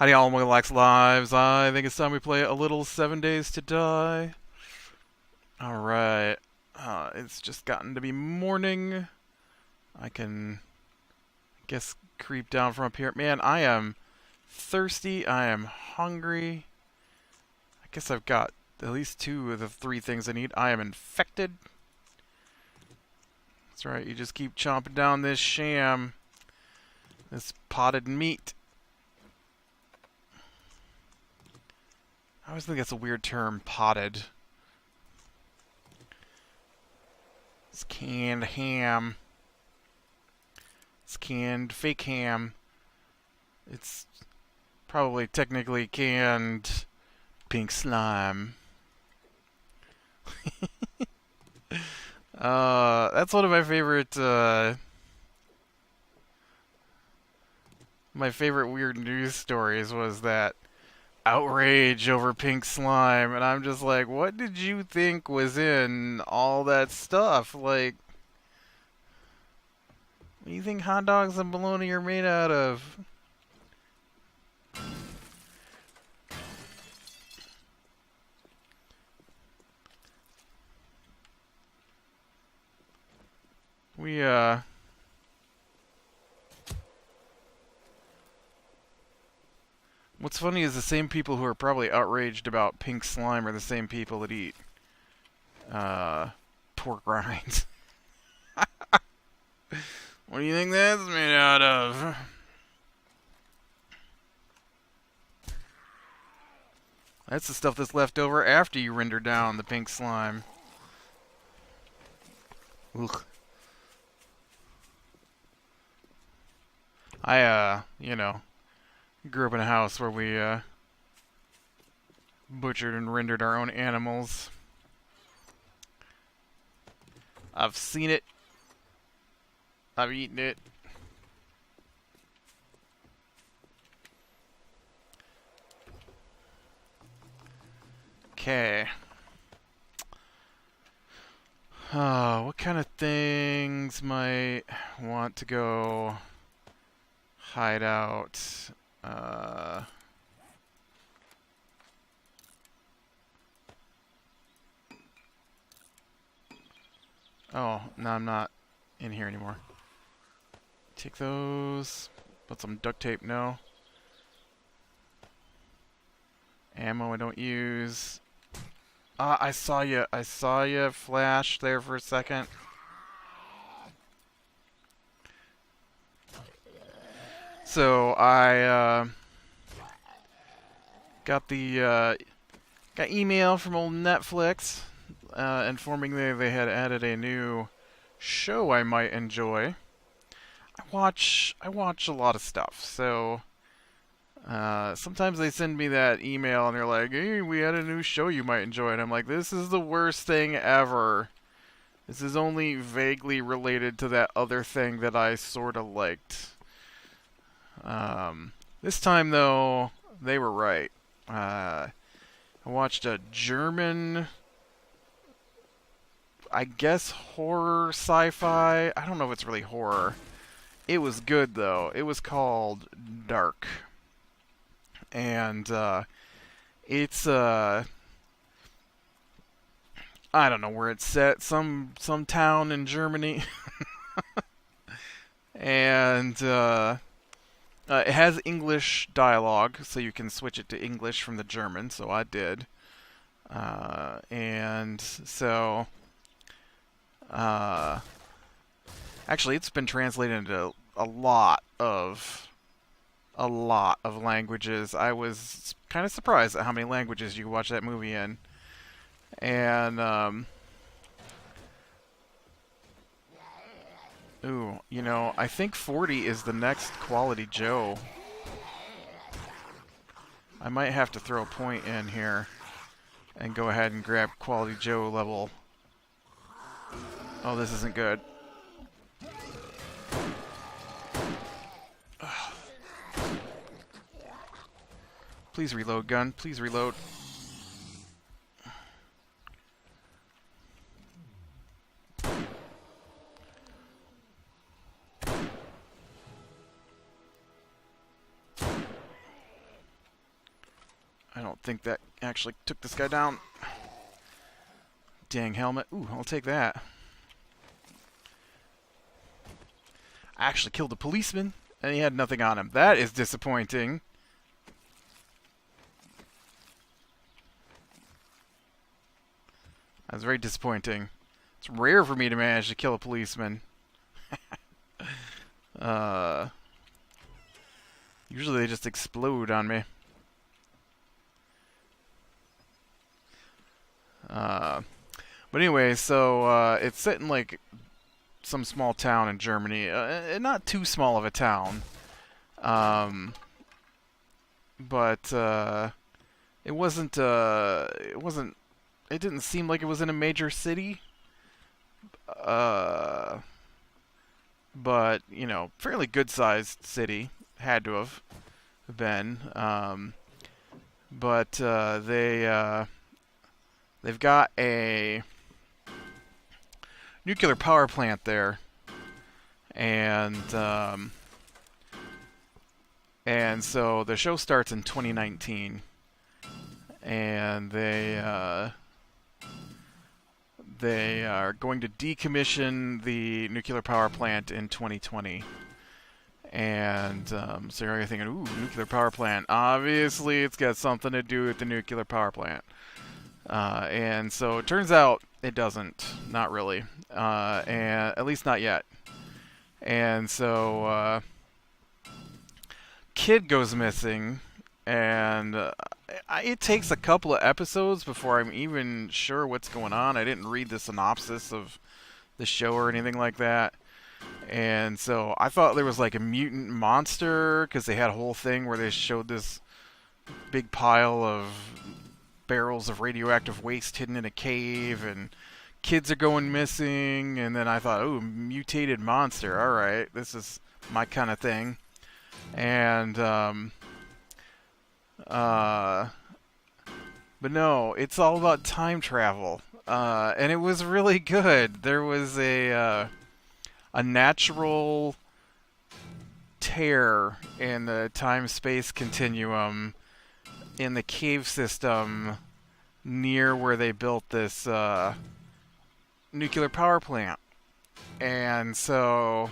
Howdy all my Lex Lives. I think it's time we play a little 7 Days to Die. Alright. It's just gotten to be morning. I can, guess, creep down from up here. Man, I am thirsty. I am hungry. I guess I've got at least 2 of the 3 things I need. I am infected. That's right, you just keep chomping down this sham. This potted meat. I always think that's a weird term, potted. It's canned ham. It's canned fake ham. It's probably technically canned pink slime. That's one of my favorite, my favorite weird news stories was that outrage over pink slime, and I'm just like, what did you think was in all that stuff? Like, what do you think hot dogs and bologna are made out of? We, what's funny is the same people who are probably outraged about pink slime are the same people that eat, pork rinds. What do you think that's made out of? That's the stuff that's left over after you render down the pink slime. Ugh. I, grew up in a house where we, butchered and rendered our own animals. I've seen it. I've eaten it. Okay. What kind of things might want to go hide out? Oh, no, I'm not in here anymore. Take those. Put some duct tape, no. Ammo I don't use. I saw you. I saw you flash there for a second. So I got the got email from old Netflix informing me they had added a new show I might enjoy. I watch a lot of stuff, so sometimes they send me that email and they're like, "Hey, we had a new show you might enjoy," and I'm like, "This is the worst thing ever. This is only vaguely related to that other thing that I sort of liked." This time though, they were right. I watched a German, I guess, horror sci-fi. I don't know if it's really horror. It was good though. It was called Dark. And it's I don't know where it's set. Some town in Germany. And it has English dialogue, so you can switch it to English from the German, so I did. And so actually it's been translated into a lot of languages. I was kind of surprised at how many languages you could watch that movie in. And ooh, I think 40 is the next Quality Joe. I might have to throw a point in here and go ahead and grab Quality Joe level. Oh, this isn't good. Please reload, gun. Please reload. I don't think that actually took this guy down. Dang helmet. Ooh, I'll take that. I actually killed a policeman, and he had nothing on him. That is disappointing. That's very disappointing. It's rare for me to manage to kill a policeman. Usually they just explode on me. But anyway, so it's set in like some small town in Germany. Not too small of a town. But it wasn't. It didn't seem like it was in a major city. But you know, fairly good-sized city. Had to have been. But they've got a nuclear power plant there, and so the show starts in 2019, and they are going to decommission the nuclear power plant in 2020. And so you're thinking, ooh, nuclear power plant. Obviously, it's got something to do with the nuclear power plant. And so it turns out it doesn't. Not really. And at least not yet. And so kid goes missing. And it takes a couple of episodes before I'm even sure what's going on. I didn't read the synopsis of the show or anything like that. And so I thought there was like a mutant monster, because they had a whole thing where they showed this big pile of barrels of radioactive waste hidden in a cave, and kids are going missing. And then I thought, oh, mutated monster. All right, this is my kind of thing. And but no, it's all about time travel. And it was really good. There was a natural tear in the time-space continuum in the cave system near where they built this nuclear power plant. And so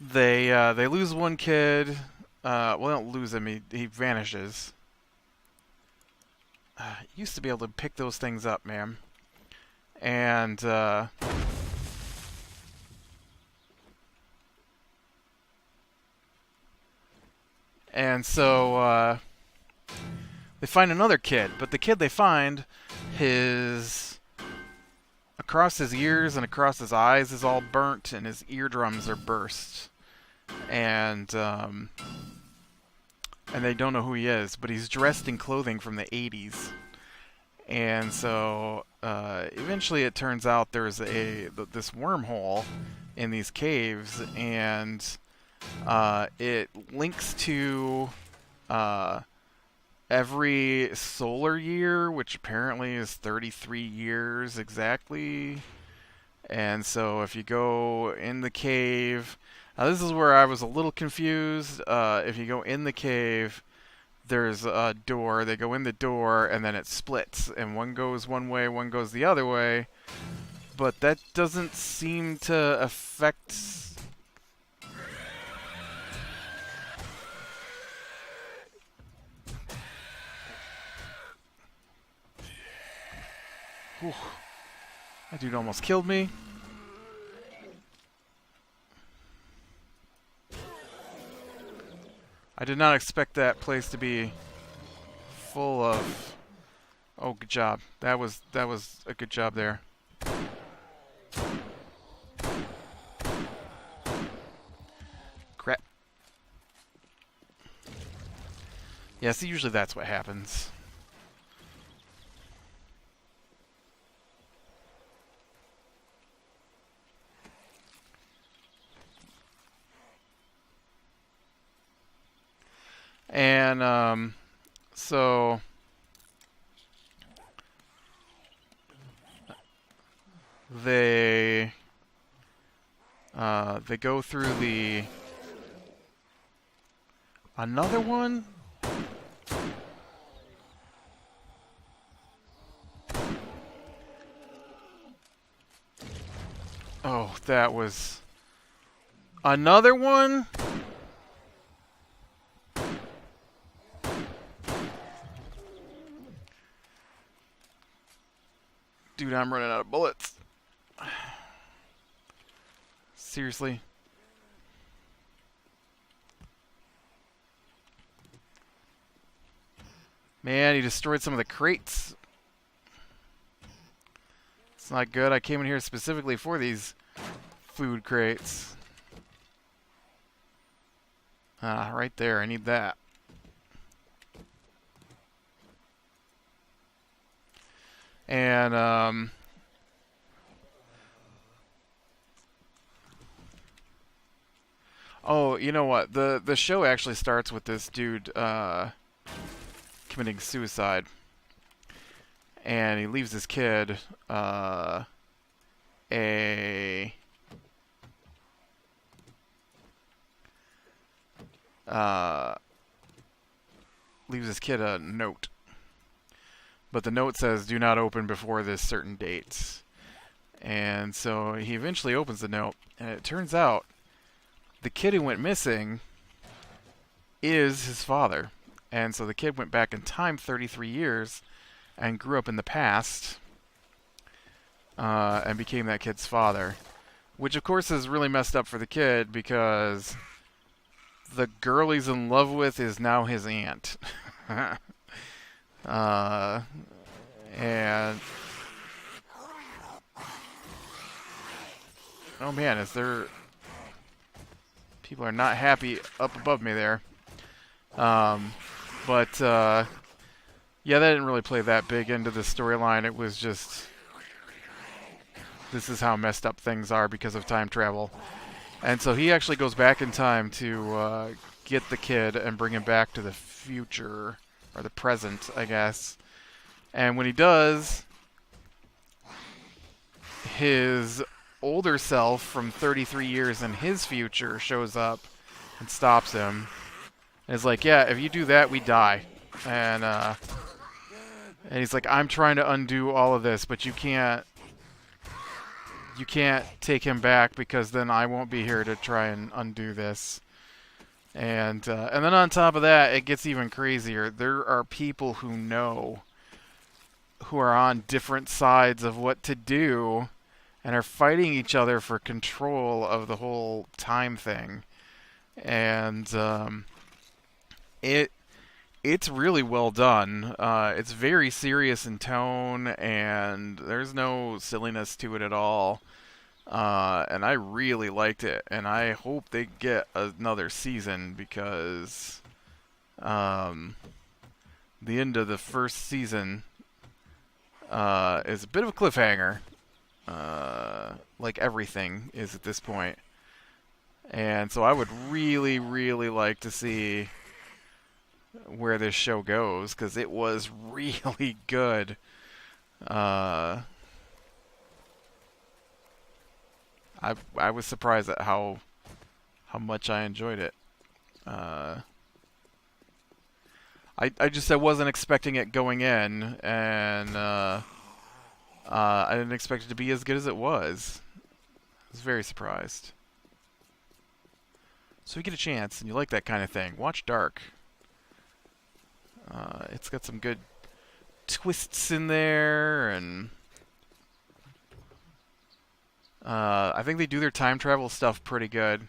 they lose one kid. Well, they don't lose him. He vanishes. Used to be able to pick those things up, man. And so they find another kid, but the kid they find, across his ears and across his eyes is all burnt, and his eardrums are burst, and they don't know who he is, but he's dressed in clothing from the 80s. And so eventually it turns out there's this wormhole in these caves, and it links to every solar year, which apparently is 33 years exactly. And so if you go in the cave, now this is where I was a little confused. If you go in the cave, there's a door. They go in the door, and then it splits, and one goes one way, one goes the other way. But that doesn't seem to affect... Whew. That dude almost killed me. I did not expect that place to be full of... Oh, good job. That was a good job there. Crap. Yeah, see, usually that's what happens. And so they go through the Another one? Oh, that was... Another one? Dude, I'm running out of bullets. Seriously? Man, he destroyed some of the crates. It's not good. I came in here specifically for these food crates. Ah, right there. I need that. And, oh, you know what? The show actually starts with this dude, committing suicide. And he leaves his kid, a... leaves his kid a note. But the note says, do not open before this certain date. And so he eventually opens the note, and it turns out the kid who went missing is his father. And so the kid went back in time 33 years and grew up in the past and became that kid's father. Which, of course, is really messed up for the kid because the girl he's in love with is now his aunt. And... oh man, is there... people are not happy up above me there. But, yeah, that didn't really play that big into the storyline. It was just... this is how messed up things are because of time travel. And so he actually goes back in time to get the kid and bring him back to the future, or the present, I guess. And when he does, his older self from 33 years in his future shows up and stops him. And is like, yeah, if you do that, we die. And he's like, I'm trying to undo all of this, but you can't take him back because then I won't be here to try and undo this. And then on top of that, it gets even crazier. There are people who know, who are on different sides of what to do, and are fighting each other for control of the whole time thing. And it's really well done. It's very serious in tone, and there's no silliness to it at all. And I really liked it, and I hope they get another season because the end of the first season is a bit of a cliffhanger, like everything is at this point. And so I would really, really like to see where this show goes, because it was really good. I was surprised at how much I enjoyed it. I wasn't expecting it going in, and I didn't expect it to be as good as it was. I was very surprised. So if you get a chance and you like that kind of thing, watch Dark. It's got some good twists in there, and I think they do their time travel stuff pretty good.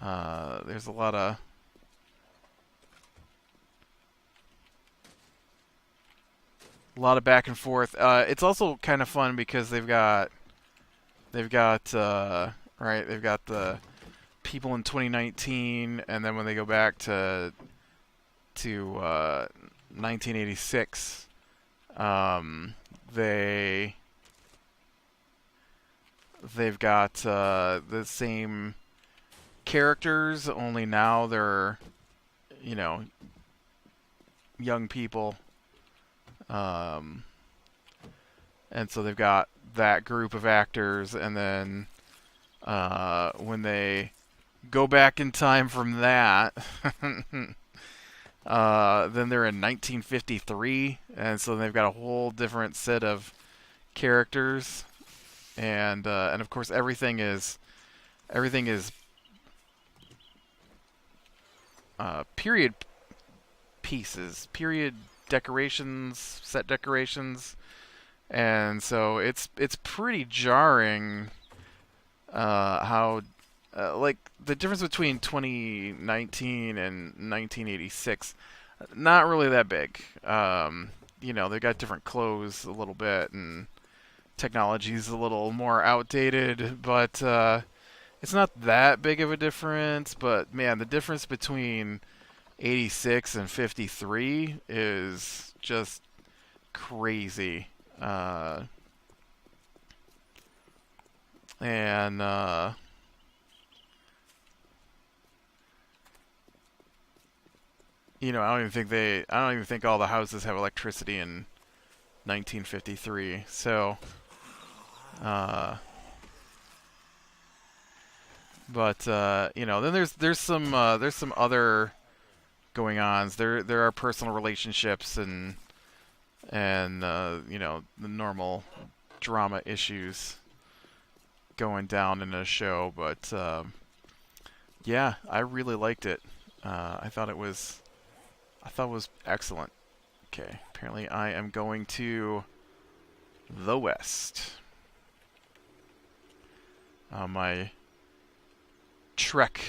There's a lot of back and forth. It's also kind of fun because they've got the people in 2019, and then when they go back to 1986, they've got the same characters, only now they're, young people. And so they've got that group of actors, and then when they go back in time from that. Then they're in 1953, and so they've got a whole different set of characters, and of course everything is period pieces, period decorations, set decorations, and so it's pretty jarring how like the difference between 2019 and 1986, not really that big. They got different clothes a little bit, and technology's a little more outdated, but it's not that big of a difference. But man, the difference between 86 and 53 is just crazy. And I don't even think all the houses have electricity in 1953. So, uh, but then there's some other going ons. There are personal relationships and the normal drama issues going down in a show. But yeah, I really liked it. I thought it was excellent. Okay, apparently I am going to the west. My trek,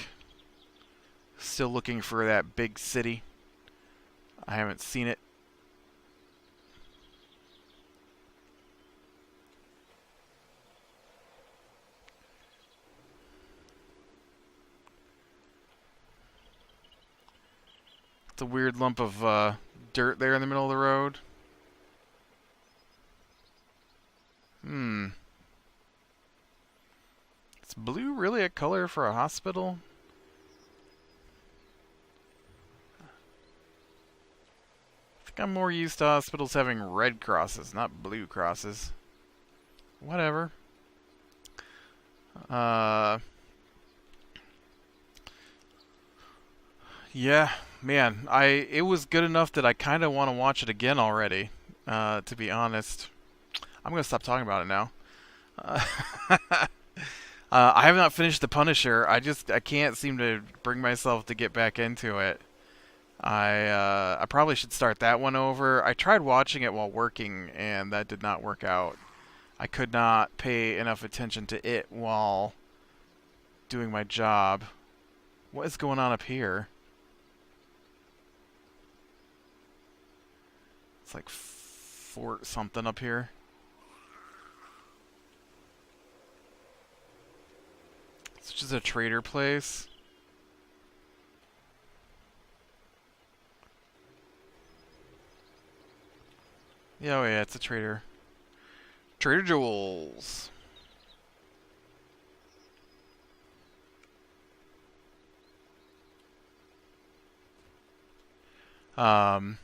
still looking for that big city. I haven't seen it. It's a weird lump of dirt there in the middle of the road. Is blue really a color for a hospital? I think I'm more used to hospitals having red crosses, not blue crosses. Whatever. Yeah, man, it was good enough that I kind of want to watch it again already. To be honest, I'm gonna stop talking about it now. Uh, I have not finished The Punisher. I can't seem to bring myself to get back into it. I probably should start that one over. I tried watching it while working, and that did not work out. I could not pay enough attention to it while doing my job. What is going on up here? It's like Fort something up here. It's just a trader place. Yeah, oh yeah, it's a trader. Trader Joel's. Um,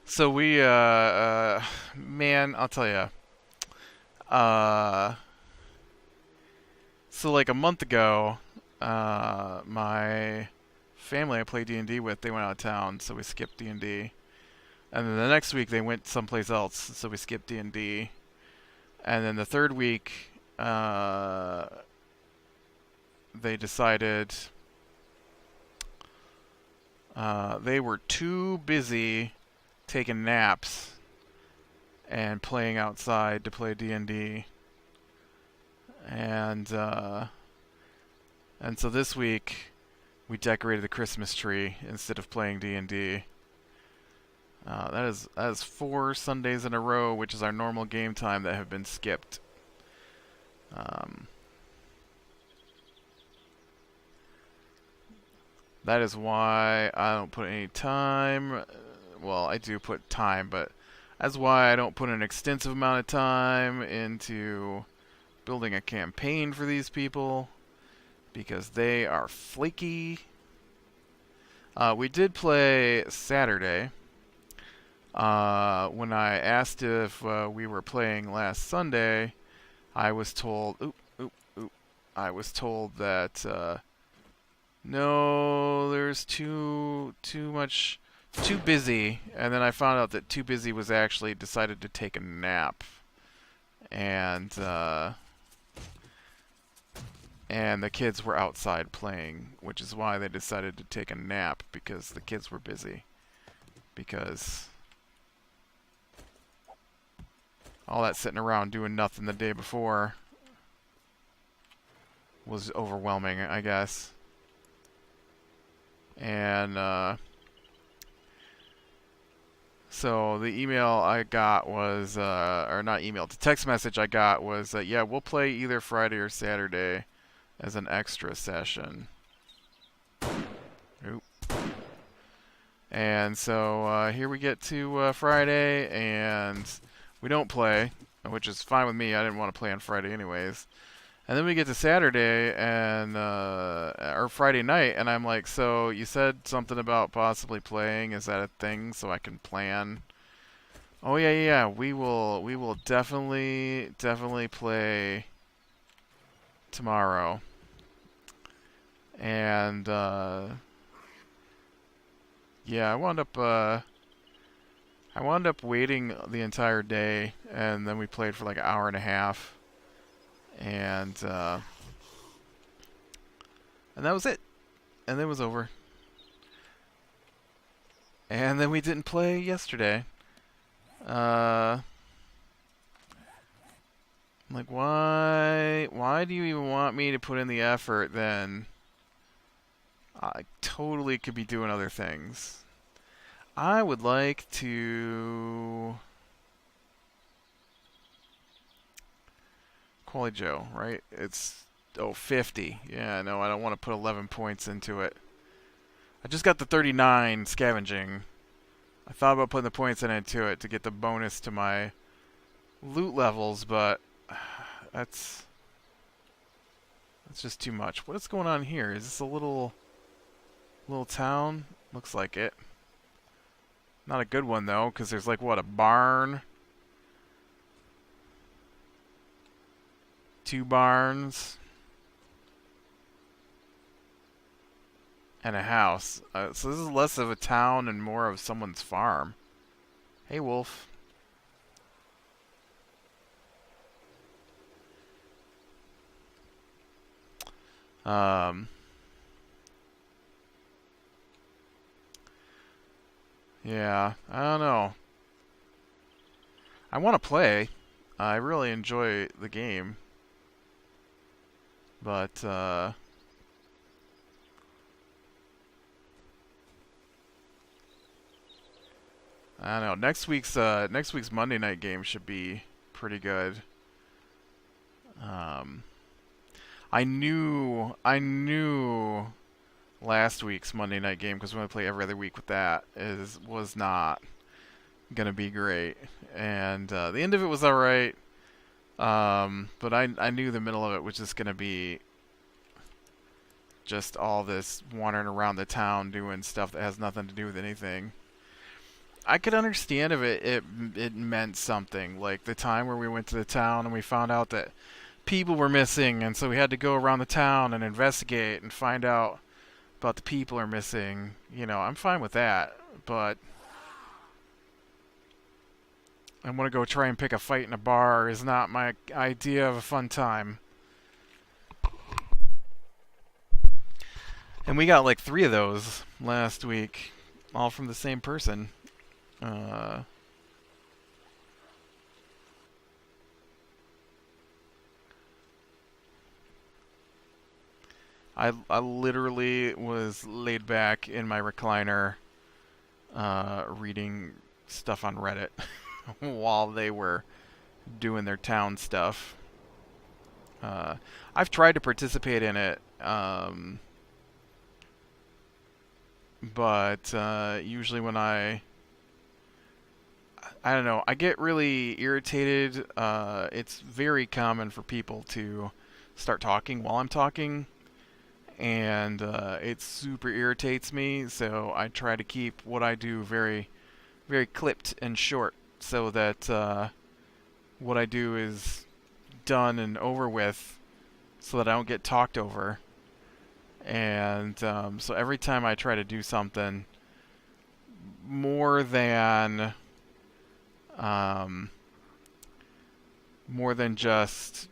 so man, I'll tell you. Uh, so like a month ago, my family I play D&D with, they went out of town, so we skipped D&D. And then the next week they went someplace else, so we skipped D&D. And then the third week, they decided they were too busy taking naps and playing outside to play D&D. And so this week we decorated the Christmas tree instead of playing D&D. That is 4 Sundays in a row, which is our normal game time, that have been skipped. That is why I don't put any time. Well, I do put time, but that's why I don't put an extensive amount of time into building a campaign for these people, because they are flaky. We did play Saturday. When I asked if we were playing last Sunday, I was told, I was told that No, there's too busy, and then I found out that too busy was actually decided to take a nap, and and the kids were outside playing, which is why they decided to take a nap, because the kids were busy. Because all that sitting around doing nothing the day before was overwhelming, I guess. And so the email I got was, or not email, the text message I got was, yeah, we'll play either Friday or Saturday as an extra session. Oop. And so here we get to Friday, and we don't play, which is fine with me. I didn't want to play on Friday anyways. And then we get to Saturday and or Friday night, and I'm like, so you said something about possibly playing. Is that a thing? So I can plan. Oh yeah. We will definitely play tomorrow. And yeah, I wound up waiting the entire day, and then we played for like an hour and a half. And that was it. And then it was over. And then we didn't play yesterday. I'm like, why do you even want me to put in the effort then? I totally could be doing other things. I would like to... Quality Joe, right? It's 50. Yeah, no, I don't want to put 11 points into it. I just got the 39 scavenging. I thought about putting the points into it to get the bonus to my loot levels, but that's just too much. What is going on here? Is this a little town? Looks like it. Not a good one though, because there's like, what, a barn? 2 barns. And a house. So this is less of a town and more of someone's farm. Hey, wolf. Yeah, I don't know. I want to play. I really enjoy the game. But, I don't know. Next week's Monday night game should be pretty good. I knew last week's Monday night game, because we only play every other week with that, was not gonna be great. And the end of it was alright. But I knew the middle of it was just gonna be just all this wandering around the town doing stuff that has nothing to do with anything. I could understand if it meant something, like the time where we went to the town and we found out that people were missing, and so we had to go around the town and investigate and find out about the people are missing. You know, I'm fine with that, but I want to go try and pick a fight in a bar is not my idea of a fun time. And we got like 3 of those last week, all from the same person. I literally was laid back in my recliner, reading stuff on Reddit while they were doing their town stuff. I've tried to participate in it, but usually when I don't know, I get really irritated. It's very common for people to start talking while I'm talking, and it super irritates me, so I try to keep what I do very, very clipped and short, so that what I do is done and over with, so that I don't get talked over. And so every time I try to do something more than um, more than just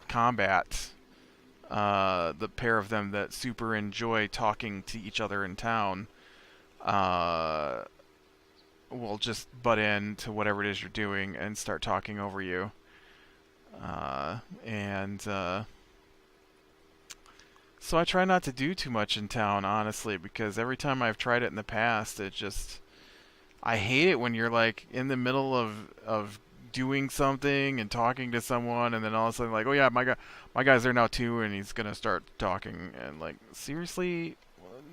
combat, the pair of them that super enjoy talking to each other in town uh, will just butt in to whatever it is you're doing and start talking over you. And So I try not to do too much in town, honestly, because every time I've tried it in the past, it just I hate it when you're like in the middle of doing something and talking to someone, and then all of a sudden like, oh yeah, my guy's there now too, and he's gonna start talking, and like, seriously,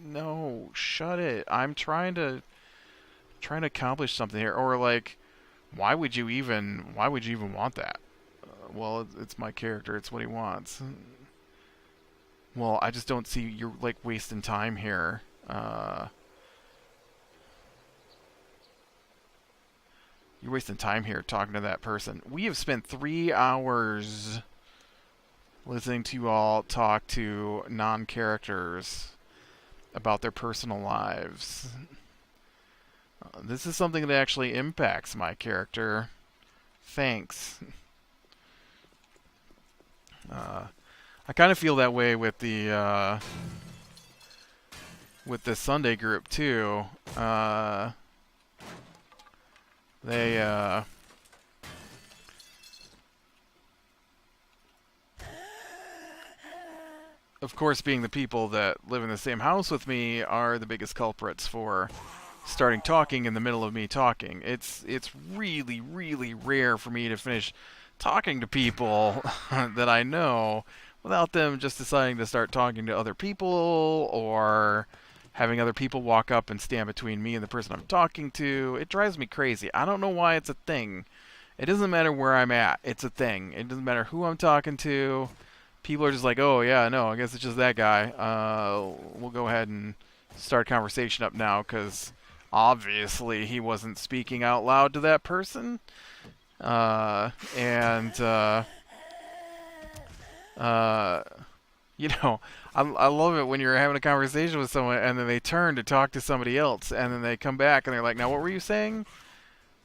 no, shut it. I'm trying to accomplish something here, or like, why would you even want that? Well, it's my character. It's what he wants. Well, I just don't see you're like wasting time here. You're wasting time here talking to that person. We have spent 3 hours listening to you all talk to non-characters about their personal lives. This is something that actually impacts my character. Thanks. I kind of feel that way with the Sunday group too. They of course, being the people that live in the same house with me, are the biggest culprits for starting talking in the middle of me talking. It's really, really rare for me to finish talking to people that I know without them just deciding to start talking to other people, or having other people walk up and stand between me and the person I'm talking to. It drives me crazy. I don't know why it's a thing. It doesn't matter where I'm at. It's a thing. It doesn't matter who I'm talking to. People are just like, oh yeah, no, I guess it's just that guy. We'll go ahead and start a conversation up now, because obviously he wasn't speaking out loud to that person. And you know, I love it when you're having a conversation with someone and then they turn to talk to somebody else, and then they come back and they're like, now what were you saying?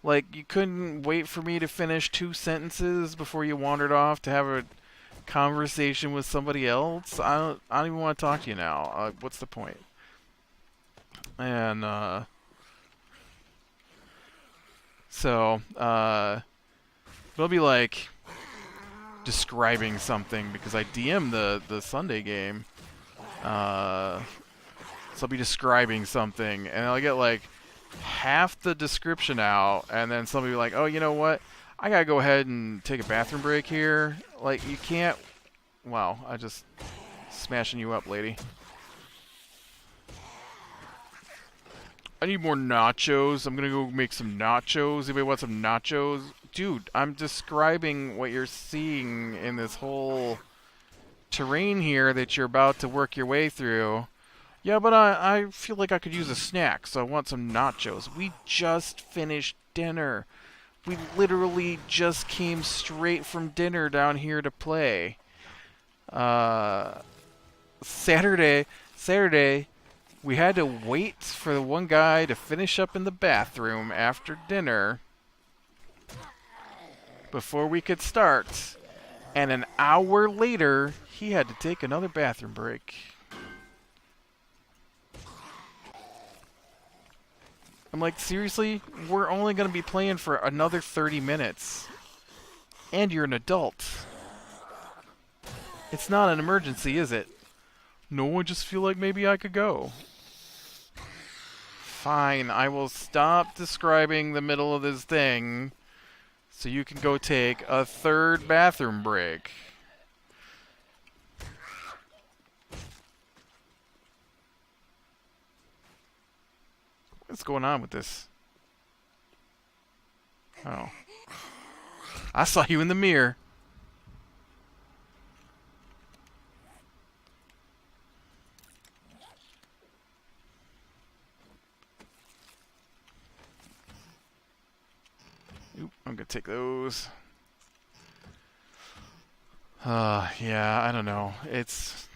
Like, you couldn't wait for me to finish 2 sentences before you wandered off to have a conversation with somebody else? I don't even want to talk to you now. What's the point? And so it'll be like describing something, because I DM the Sunday game. So I'll be describing something, and I'll get like half the description out, and then somebody will be like, oh, you know what? I gotta go ahead and take a bathroom break here. Like, you can't... Wow, I just... smashing you up, lady. I need more nachos. I'm gonna go make some nachos. Anybody want some nachos? Dude, I'm describing what you're seeing in this whole terrain here that you're about to work your way through. Yeah, but I feel like I could use a snack, so I want some nachos. We just finished dinner. We literally just came straight from dinner down here to play. Saturday, we had to wait for the one guy to finish up in the bathroom after dinner before we could start. And an hour later, he had to take another bathroom break. I'm like, seriously? We're only going to be playing for another 30 minutes. And you're an adult. It's not an emergency, is it? No, I just feel like maybe I could go. Fine, I will stop describing the middle of this thing so you can go take a 3rd bathroom break. What's going on with this? Oh. I saw you in the mirror. Oop, I'm gonna take those. Yeah, I don't know. It's...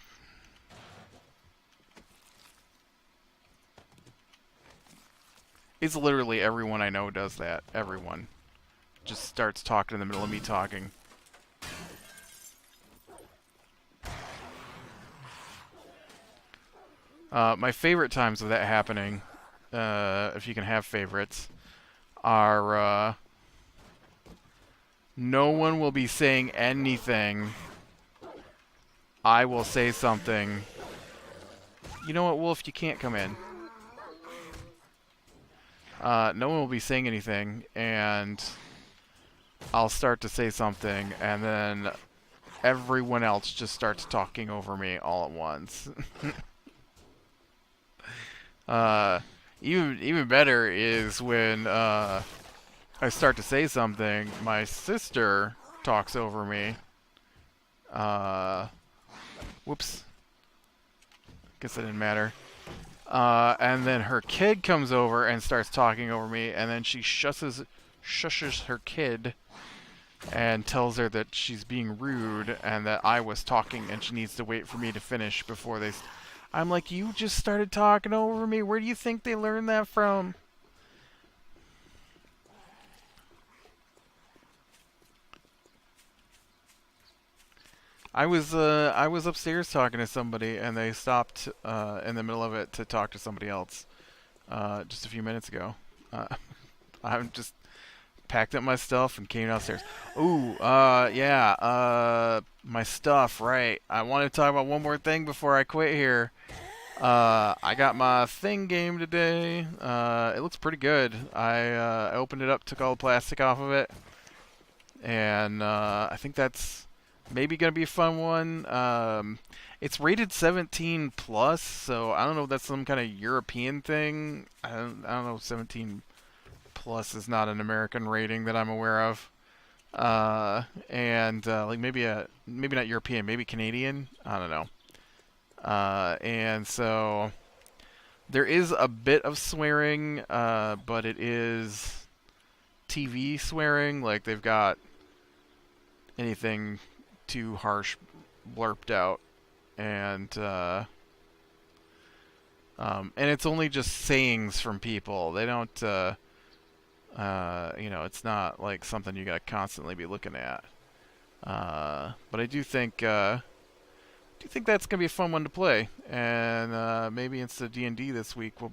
It's literally everyone I know does that. Everyone just starts talking in the middle of me talking. My favorite times of that happening, if you can have favorites, are no one will be saying anything. I will say something. You know what, Wolf? You can't come in. No one will be saying anything, and I'll start to say something, and then everyone else just starts talking over me all at once. Even better is when I start to say something, my sister talks over me. Whoops. Guess that didn't matter. And then her kid comes over and starts talking over me, and then she shushes her kid and tells her that she's being rude and that I was talking and she needs to wait for me to finish before they... I'm like, you just started talking over me. Where do you think they learned that from? I was upstairs talking to somebody, and they stopped in the middle of it to talk to somebody else just a few minutes ago. I just packed up my stuff and came downstairs. Ooh, yeah, my stuff, right. I want to talk about one more thing before I quit here. I got my Thing game today. It looks pretty good. I opened it up, took all the plastic off of it, and I think that's maybe gonna be a fun one. It's rated 17 plus, so I don't know if that's some kind of European thing. I don't know. 17 plus is not an American rating that I'm aware of. And like maybe not European, maybe Canadian. I don't know. And so there is a bit of swearing, but it is TV swearing. Like they've got anything too harsh blurped out, and it's only just sayings from people. They don't, it's not like something you gotta constantly be looking at. But I do think that's gonna be a fun one to play, and maybe instead of D&D this week, we'll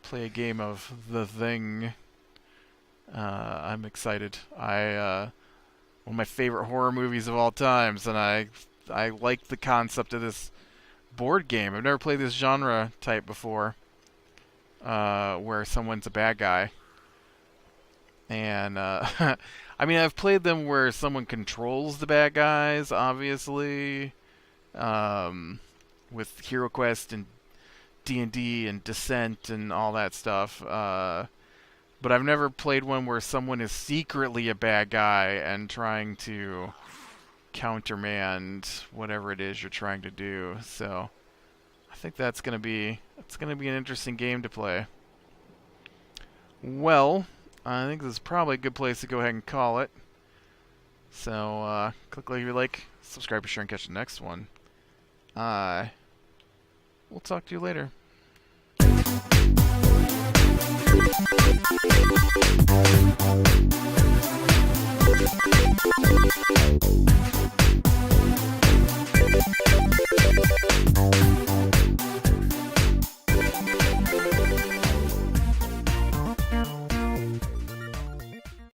play a game of The Thing. I'm excited. One of my favorite horror movies of all times, and I like the concept of this board game. I've never played this genre type before, where someone's a bad guy. And I mean, I've played them where someone controls the bad guys, obviously, with HeroQuest and D&D and Descent and all that stuff. But I've never played one where someone is secretly a bad guy and trying to countermand whatever it is you're trying to do. So I think that's gonna be an interesting game to play. Well, I think this is probably a good place to go ahead and call it. So click like you like, subscribe, share, and catch the next one. We'll talk to you later.